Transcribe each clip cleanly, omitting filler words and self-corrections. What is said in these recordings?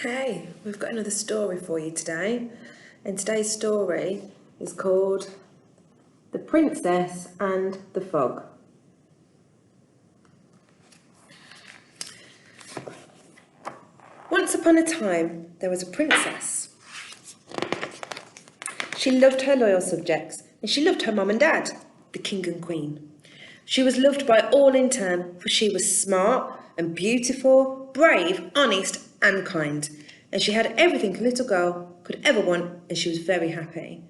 Hey, we've got another story for you today, and today's story is called The Princess and the Fog. Once upon a time, there was a princess. She loved her loyal subjects, and she loved her mum and dad, the king and queen. She was loved by all in turn, for she was smart and beautiful, brave, honest and kind. And she had everything a little girl could ever want, and she was very happy.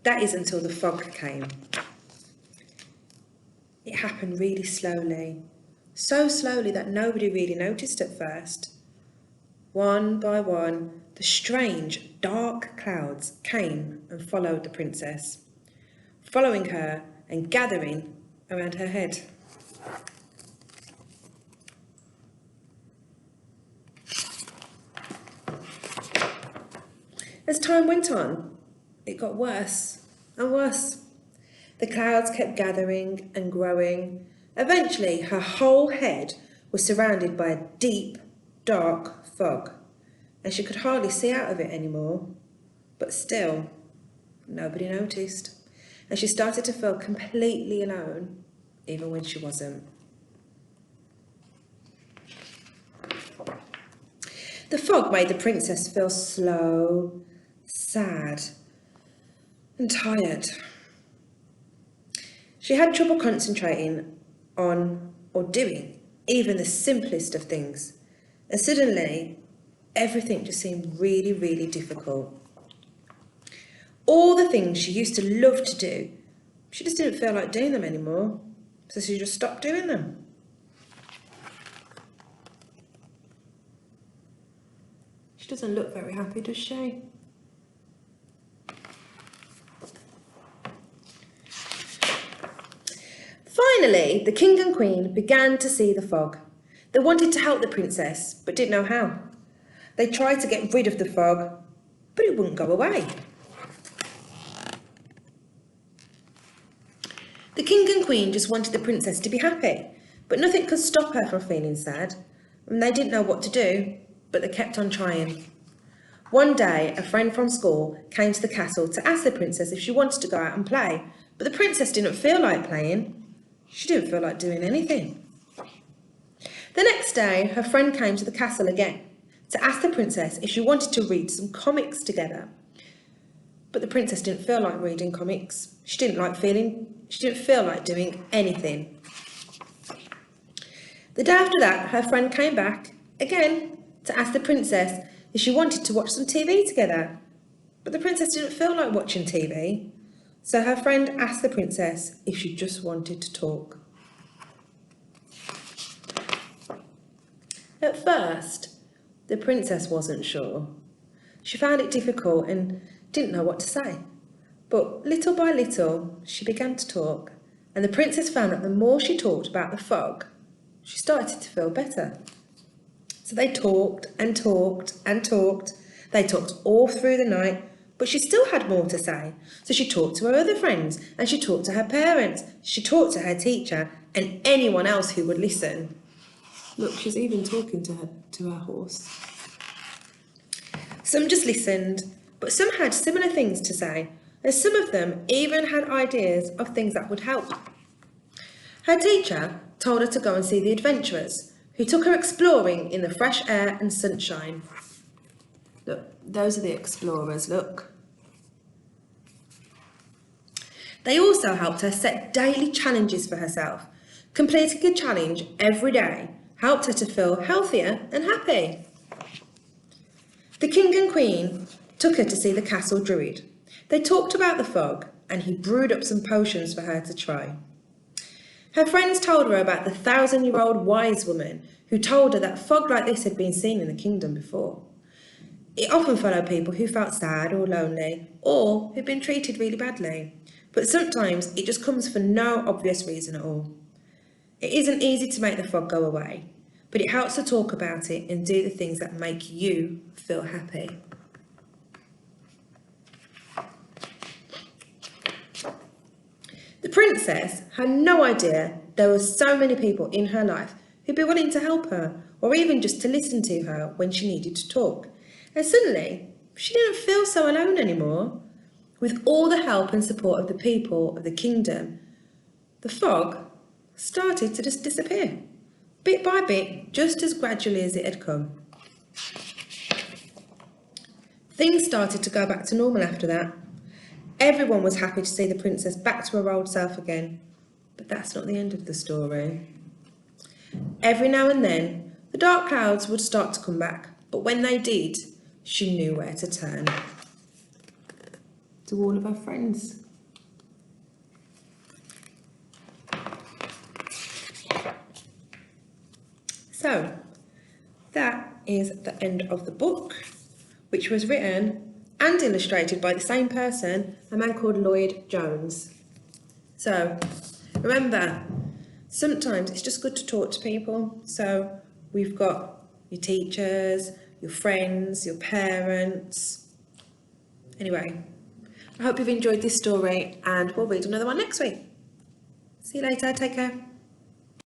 That is until the fog came. It happened really slowly, so slowly that nobody really noticed at first. One by one, the strange, dark clouds came and followed the princess, following her and gathering around her head. As time went on, it got worse and worse. The clouds kept gathering and growing. Eventually, her whole head was surrounded by a deep, dark fog, and she could hardly see out of it anymore. But still, nobody noticed, and she started to feel completely alone, even when she wasn't. The fog made the princess feel slow, sad, and tired. She had trouble concentrating on or doing even the simplest of things, and suddenly everything just seemed really, really difficult. All the things she used to love to do, she just didn't feel like doing them anymore, so she just stopped doing them. She doesn't look very happy, does she? Finally, the king and queen began to see the fog. They wanted to help the princess, but didn't know how. They tried to get rid of the fog, but it wouldn't go away. The king and queen just wanted the princess to be happy, but nothing could stop her from feeling sad, and they didn't know what to do, but they kept on trying. One day, a friend from school came to the castle to ask the princess if she wanted to go out and play, but the princess didn't feel like playing. She didn't feel like doing anything. The next day, her friend came to the castle again to ask the princess if she wanted to read some comics together. But the princess didn't feel like reading comics. She didn't feel like doing anything. The day after that, her friend came back again to ask the princess if she wanted to watch some TV together. But the princess didn't feel like watching TV. So her friend asked the princess if she just wanted to talk. At first, the princess wasn't sure. She found it difficult and didn't know what to say. But little by little, she began to talk, and the princess found that the more she talked about the fog, she started to feel better. So they talked and talked and talked. They talked all through the night, but she still had more to say. So she talked to her other friends, and she talked to her parents, she talked to her teacher, and anyone else who would listen. Look, she's even talking to her horse. Some just listened, but some had similar things to say, and some of them even had ideas of things that would help. Her teacher told her to go and see the adventurers, who took her exploring in the fresh air and sunshine. Look, those are the explorers, look. They also helped her set daily challenges for herself. Completing a challenge every day helped her to feel healthier and happy. The king and queen took her to see the castle druid. They talked about the fog, and he brewed up some potions for her to try. Her friends told her about the 1,000-year-old wise woman who told her that fog like this had been seen in the kingdom before. It often followed people who felt sad or lonely, or who'd been treated really badly. But sometimes it just comes for no obvious reason at all. It isn't easy to make the fog go away, but it helps to talk about it and do the things that make you feel happy. The princess had no idea there were so many people in her life who'd be willing to help her or even just to listen to her when she needed to talk. And suddenly, she didn't feel so alone anymore. With all the help and support of the people of the kingdom, the fog started to just disappear, bit by bit, just as gradually as it had come. Things started to go back to normal after that. Everyone was happy to see the princess back to her old self again. But that's not the end of the story. Every now and then, the dark clouds would start to come back, but when they did, she knew where to turn. To all of her friends. So, that is the end of the book, which was written and illustrated by the same person, a man called Lloyd Jones. So, remember, sometimes it's just good to talk to people. So, we've got your teachers, your friends, your parents. Anyway, I hope you've enjoyed this story and we'll read another one next week. See you later, take care.